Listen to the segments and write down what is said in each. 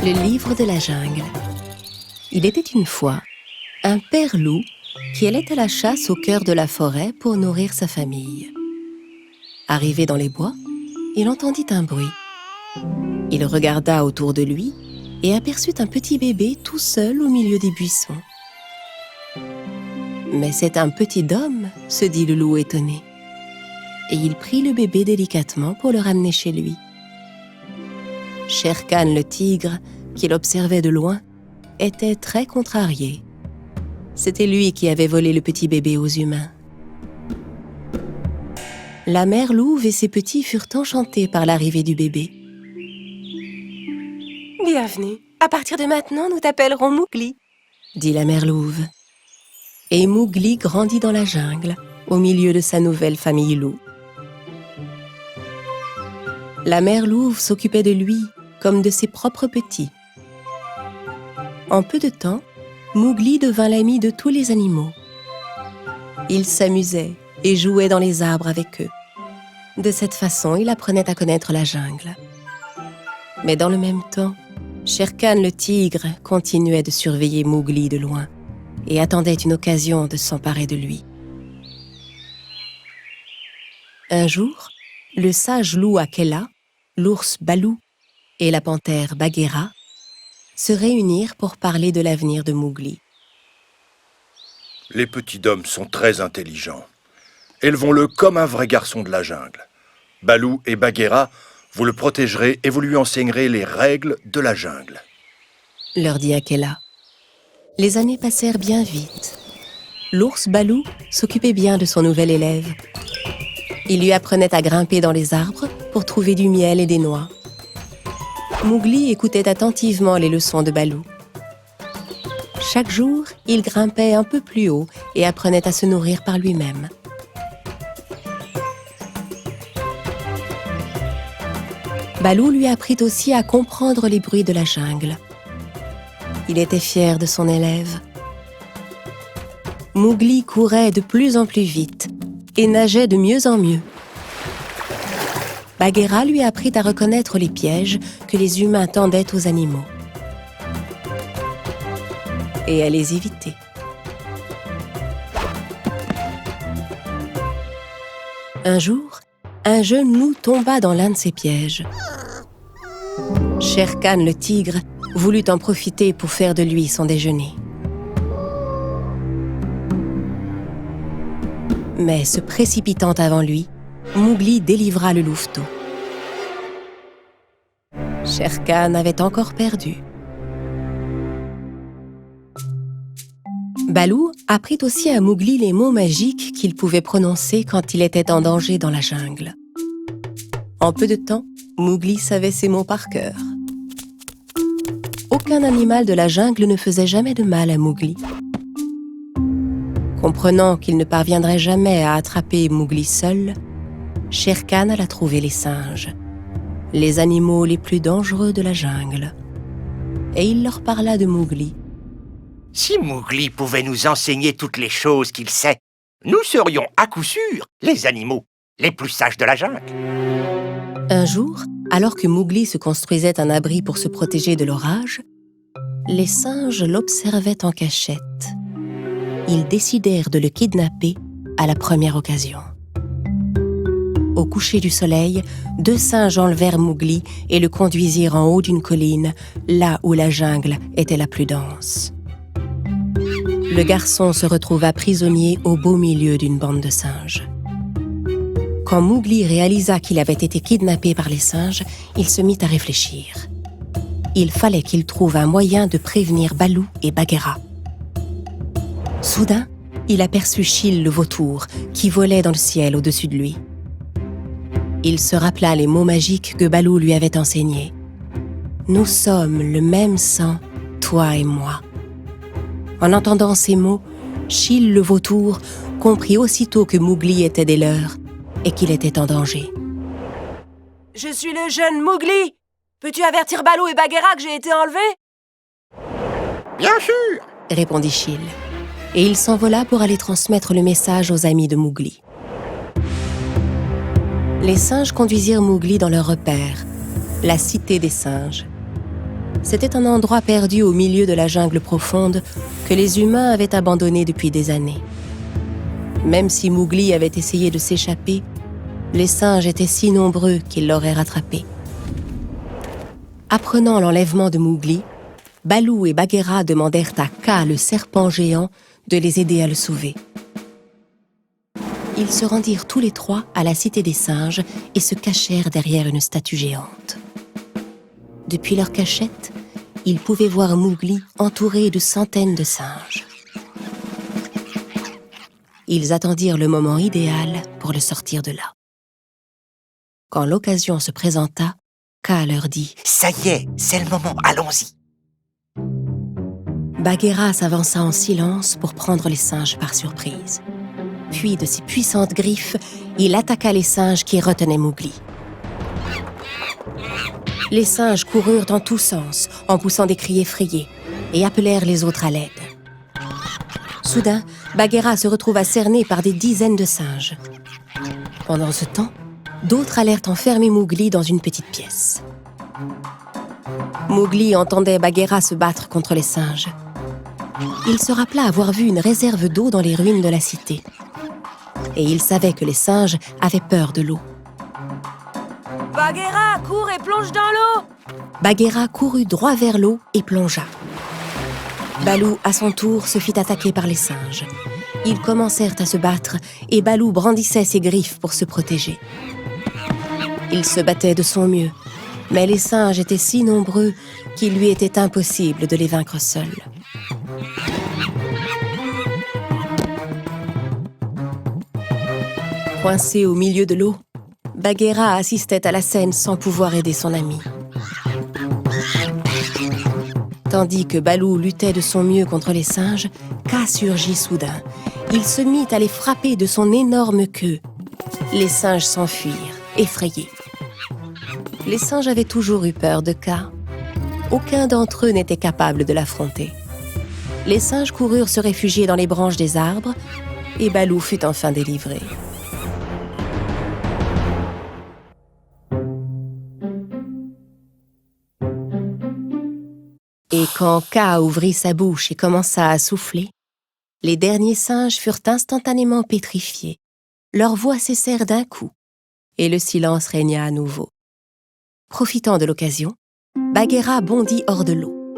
Le livre de la jungle. Il était une fois un père loup qui allait à la chasse au cœur de la forêt pour nourrir sa famille. Arrivé dans les bois, il entendit un bruit. Il regarda autour de lui et aperçut un petit bébé tout seul au milieu des buissons. « Mais c'est un petit homme », se dit le loup étonné. Et il prit le bébé délicatement pour le ramener chez lui. Shere Khan le tigre, qui l'observait de loin, était très contrarié. C'était lui qui avait volé le petit bébé aux humains. La mère louve et ses petits furent enchantés par l'arrivée du bébé. « Bienvenue, à partir de maintenant, nous t'appellerons Mowgli », dit la mère louve. Et Mowgli grandit dans la jungle, au milieu de sa nouvelle famille loup. La mère louve s'occupait de lui comme de ses propres petits. En peu de temps, Mowgli devint l'ami de tous les animaux. Il s'amusait et jouait dans les arbres avec eux. De cette façon, il apprenait à connaître la jungle. Mais dans le même temps, Shere Khan le tigre continuait de surveiller Mowgli de loin et attendait une occasion de s'emparer de lui. Un jour, le sage loup Akela, l'ours Balou et la panthère Bagheera se réunirent pour parler de l'avenir de Mowgli. Les petits dômes sont très intelligents. Élevons-le comme un vrai garçon de la jungle. Balou et Bagheera, vous le protégerez et vous lui enseignerez les règles de la jungle. Leur dit Akela. Les années passèrent bien vite. L'ours Balou s'occupait bien de son nouvel élève. Il lui apprenait à grimper dans les arbres pour trouver du miel et des noix. Mowgli écoutait attentivement les leçons de Balou. Chaque jour, il grimpait un peu plus haut et apprenait à se nourrir par lui-même. Balou lui apprit aussi à comprendre les bruits de la jungle. Il était fier de son élève. Mowgli courait de plus en plus vite et nageait de mieux en mieux. Bagheera lui apprit à reconnaître les pièges que les humains tendaient aux animaux et à les éviter. Un jour, un jeune loup tomba dans l'un de ces pièges. Shere Khan le tigre voulut en profiter pour faire de lui son déjeuner. Mais se précipitant avant lui, Mowgli délivra le louveteau. Shere Khan avait encore perdu. Balou apprit aussi à Mowgli les mots magiques qu'il pouvait prononcer quand il était en danger dans la jungle. En peu de temps, Mowgli savait ces mots par cœur. Aucun animal de la jungle ne faisait jamais de mal à Mowgli. Comprenant qu'il ne parviendrait jamais à attraper Mowgli seul, Shere Khan alla trouver les singes, les animaux les plus dangereux de la jungle. Et il leur parla de Mowgli. « Si Mowgli pouvait nous enseigner toutes les choses qu'il sait, nous serions à coup sûr les animaux les plus sages de la jungle. » Un jour, alors que Mowgli se construisait un abri pour se protéger de l'orage, les singes l'observaient en cachette. Ils décidèrent de le kidnapper à la première occasion. Au coucher du soleil, 2 singes enlevèrent Mowgli et le conduisirent en haut d'une colline, là où la jungle était la plus dense. Le garçon se retrouva prisonnier au beau milieu d'une bande de singes. Quand Mowgli réalisa qu'il avait été kidnappé par les singes, il se mit à réfléchir. Il fallait qu'il trouve un moyen de prévenir Balou et Bagheera. Soudain, il aperçut Chil le vautour, qui volait dans le ciel au-dessus de lui. Il se rappela les mots magiques que Balou lui avait enseignés. « Nous sommes le même sang, toi et moi. » En entendant ces mots, Chil le vautour comprit aussitôt que Mowgli était des leurs et qu'il était en danger. « Je suis le jeune Mowgli. Peux-tu avertir Balou et Bagheera que j'ai été enlevé ?»« Bien sûr !» répondit Chil. Et il s'envola pour aller transmettre le message aux amis de Mowgli. Les singes conduisirent Mowgli dans leur repère, la cité des singes. C'était un endroit perdu au milieu de la jungle profonde que les humains avaient abandonné depuis des années. Même si Mowgli avait essayé de s'échapper, les singes étaient si nombreux qu'ils l'auraient rattrapé. Apprenant l'enlèvement de Mowgli, Baloo et Bagheera demandèrent à Kaa, le serpent géant, de les aider à le sauver. Ils se rendirent tous les trois à la cité des singes et se cachèrent derrière une statue géante. Depuis leur cachette, ils pouvaient voir Mowgli entouré de centaines de singes. Ils attendirent le moment idéal pour le sortir de là. Quand l'occasion se présenta, Kaa leur dit « Ça y est, c'est le moment, allons-y !» Bagheera s'avança en silence pour prendre les singes par surprise. Puis, de ses puissantes griffes, il attaqua les singes qui retenaient Mowgli. Les singes coururent en tous sens, en poussant des cris effrayés, et appelèrent les autres à l'aide. Soudain, Bagheera se retrouva cerné par des dizaines de singes. Pendant ce temps, d'autres allèrent enfermer Mowgli dans une petite pièce. Mowgli entendait Bagheera se battre contre les singes. Il se rappela avoir vu une réserve d'eau dans les ruines de la cité. Et il savait que les singes avaient peur de l'eau. Bagheera, cours et plonge dans l'eau! Bagheera courut droit vers l'eau et plongea. Baloo, à son tour, se fit attaquer par les singes. Ils commencèrent à se battre et Baloo brandissait ses griffes pour se protéger. Il se battait de son mieux, mais les singes étaient si nombreux qu'il lui était impossible de les vaincre seul. Coincé au milieu de l'eau, Bagheera assistait à la scène sans pouvoir aider son ami. Tandis que Baloo luttait de son mieux contre les singes, Kaa surgit soudain. Il se mit à les frapper de son énorme queue. Les singes s'enfuirent, effrayés. Les singes avaient toujours eu peur de Kaa. Aucun d'entre eux n'était capable de l'affronter. Les singes coururent se réfugier dans les branches des arbres et Baloo fut enfin délivré. Et quand Kaa ouvrit sa bouche et commença à souffler, les derniers singes furent instantanément pétrifiés. Leurs voix cessèrent d'un coup, et le silence régna à nouveau. Profitant de l'occasion, Bagheera bondit hors de l'eau.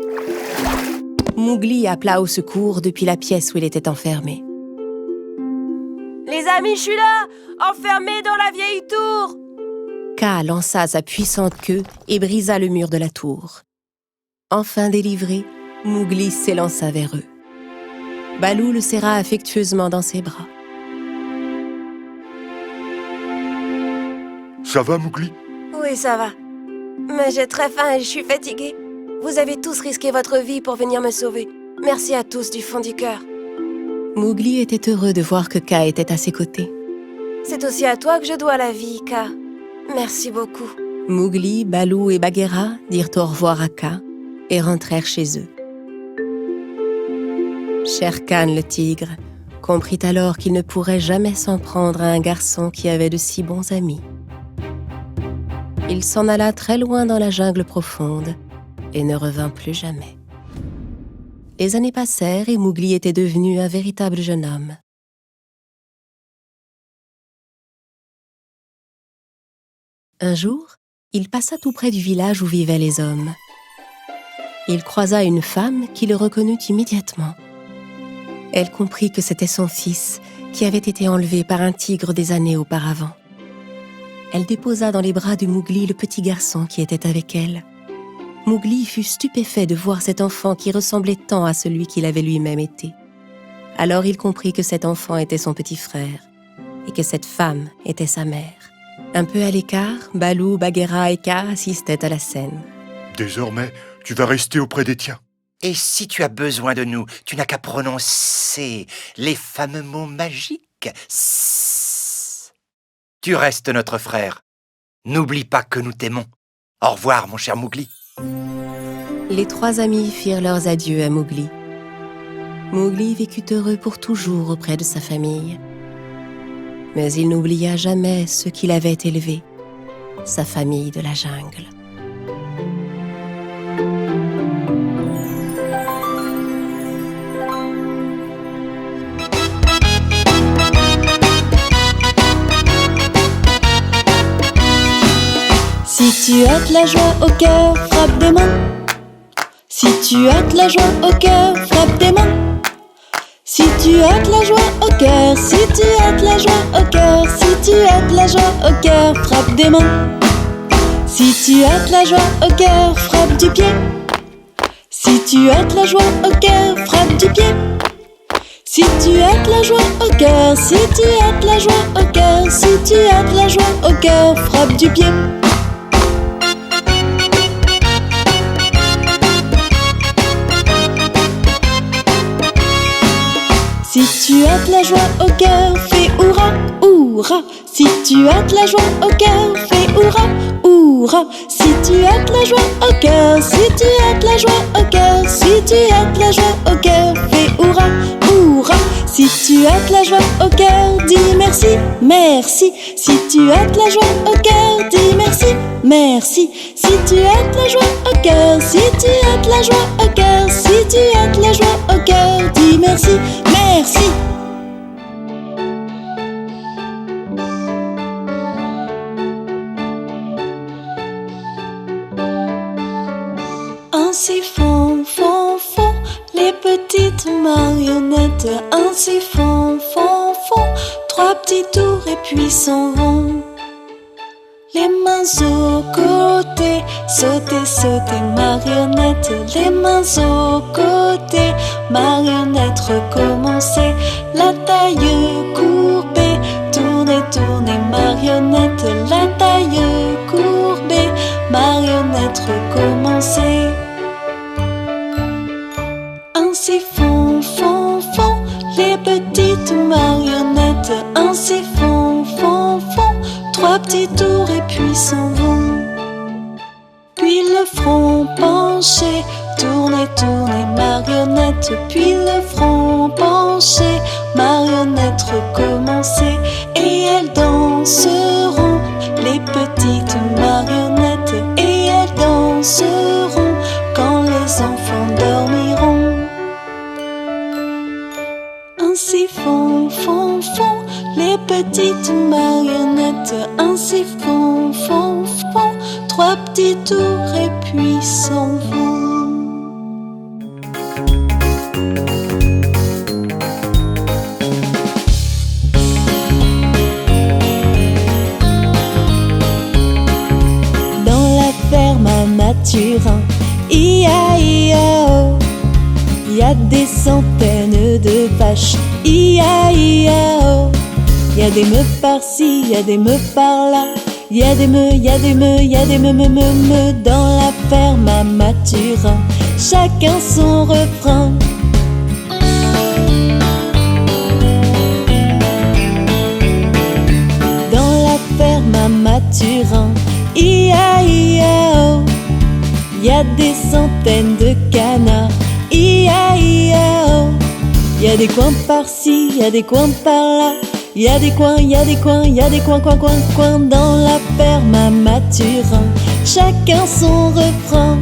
Mowgli appela au secours depuis la pièce où il était enfermé. « Les amis, je suis là! Enfermé dans la vieille tour !» Kaa lança sa puissante queue et brisa le mur de la tour. Enfin délivré, Mowgli s'élança vers eux. Baloo le serra affectueusement dans ses bras. « Ça va, Mowgli ?» Oui, ça va. Mais j'ai très faim et je suis fatiguée. Vous avez tous risqué votre vie pour venir me sauver. Merci à tous du fond du cœur. Mowgli était heureux de voir que Kaa était à ses côtés. C'est aussi à toi que je dois la vie, Kaa. Merci beaucoup. Mowgli, Baloo et Bagheera dirent au revoir à Kaa et rentrèrent chez eux. Shere Khan, le tigre, comprit alors qu'il ne pourrait jamais s'en prendre à un garçon qui avait de si bons amis. Il s'en alla très loin dans la jungle profonde et ne revint plus jamais. Les années passèrent et Mowgli était devenu un véritable jeune homme. Un jour, il passa tout près du village où vivaient les hommes. Il croisa une femme qui le reconnut immédiatement. Elle comprit que c'était son fils qui avait été enlevé par un tigre des années auparavant. Elle déposa dans les bras de Mowgli le petit garçon qui était avec elle. Mowgli fut stupéfait de voir cet enfant qui ressemblait tant à celui qu'il avait lui-même été. Alors il comprit que cet enfant était son petit frère et que cette femme était sa mère. Un peu à l'écart, Baloo, Bagheera et Kaa assistaient à la scène. « Désormais, tu vas rester auprès des tiens. » Et si tu as besoin de nous, tu n'as qu'à prononcer les fameux mots magiques. Sss. Tu restes notre frère. N'oublie pas que nous t'aimons. Au revoir, mon cher Mowgli. Les trois amis firent leurs adieux à Mowgli. Mowgli vécut heureux pour toujours auprès de sa famille. Mais il n'oublia jamais ceux qui l'avaient élevé, sa famille de la jungle. tu as de la joie au cœur, frappe des mains. Si tu as de la joie au cœur, frappe des mains. Si tu as de la joie au cœur, si tu as de la joie au cœur, si tu as de la joie au cœur, frappe des mains. Si tu as de la joie au cœur, frappe du pied. Si tu as de la joie au cœur, frappe du pied. Si tu as de la joie au cœur, si tu as de la joie au cœur, si tu as de la joie au cœur, frappe du pied. Si tu as de la joie au cœur, fais hurrah, hurrah. Si tu as de la joie au cœur, fais hurrah, hurrah. Si tu as de la joie au cœur, si tu as de la joie au cœur, si tu as de la joie au cœur, fais hurrah, hurrah. Si tu as de la joie au cœur, dis merci, merci. Si tu as de la joie au cœur, dis merci, merci. Si tu as de la joie au cœur, si tu as de la joie au cœur, si tu as de la joie au cœur, dis merci, merci. Ainsi font, font, font les petites marionnettes. Ainsi font, font, font 3 petits tours et puis s'en vont. Les mains au côté, sauter, sauter, marionnette. Les mains au côté, marionnette, recommencer. La taille courbée, tourner, tourner, marionnette. La taille courbée, marionnette, recommencer. Ainsi font, font, font les petites marionnettes. Ainsi font, font, font 3 petits tours et puis s'en vont. Puis le front penché, tourner, tourner, marionnette. Puis le front penché, marionnette, recommencer. Et elles danseront, les petites marionnettes. Et elles danseront quand les enfants dormiront. Ainsi font, font, font les petites marionnettes. Ainsi font, font, font 3 petits tours et puis s'en vont. Dans la ferme à Mathurin, ia-ia-oh, y a des centaines de vaches, ia-ia-oh. Y a des meufs par-ci, y a des meufs par-là. Y a des me, y a des me, y a des me dans la ferme à Mathurin. Chacun son refrain. Dans la ferme à Mathurin, ia-ia-oh, y a des centaines de canards, ia-ia-oh. Y a des coins par-ci, y a des coins par-là. Y a des coins, y a des coins, y a des coins, coins, coins, coins dans la ferme à Mathurin. Chacun son refrain.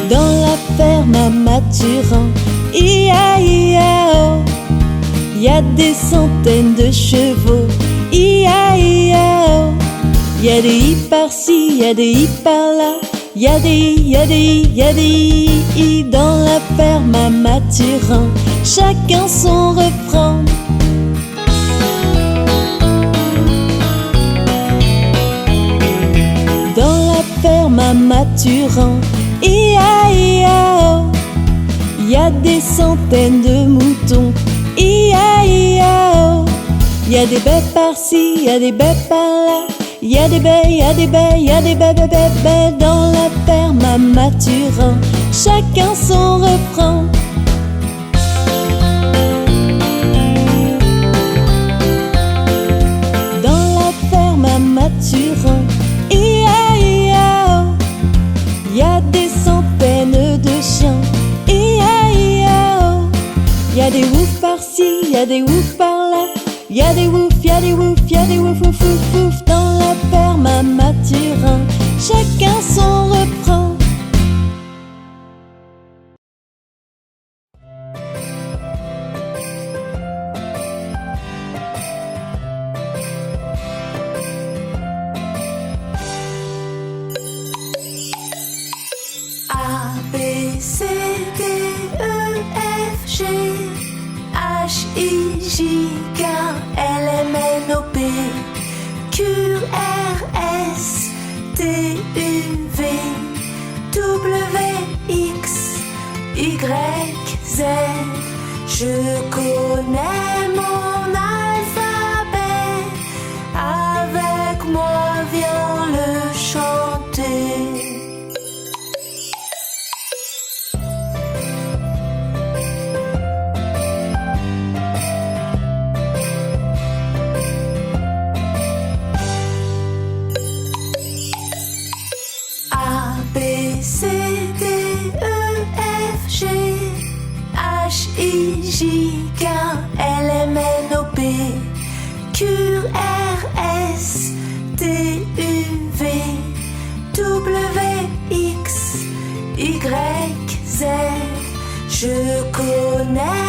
Dans la ferme à Mathurin, ia-ia-oh, y a des centaines de chevaux, ia-ia-oh. Y a des i par-ci, y a des i par-là. Y a des i, y a des i, y a des i dans la ferme à Mathurin. Chacun son refrain. Dans la ferme à Mathurin, ia-ia-oh, y a des centaines de moutons, ia-ia-oh. Y a des baies par-ci, y a des baies par-là. Y a des baies, y a des baies, y a des baies, baies, baies, baies dans la ferme à Mathurin. Chacun son refrain. Dans la ferme à Mathurin, ia-ia-oh, y a des centaines de chiens, ia-ia-oh. Y a des oufs par-ci, y a des oufs par-là. Y a des wouf, y a des wouf, y a des wouf, wouf, wouf, wouf dans la ferme à Mathurin. Chacun son refrain. S, T, U, V, W, X, Y, Z. Je connais mon alphabet, avec moi viens le chanter. C, D, E, F, G, H, I, J, K, L, M, N, O, P, Q, R, S, T, U, V, W, X, Y, Z. Je connais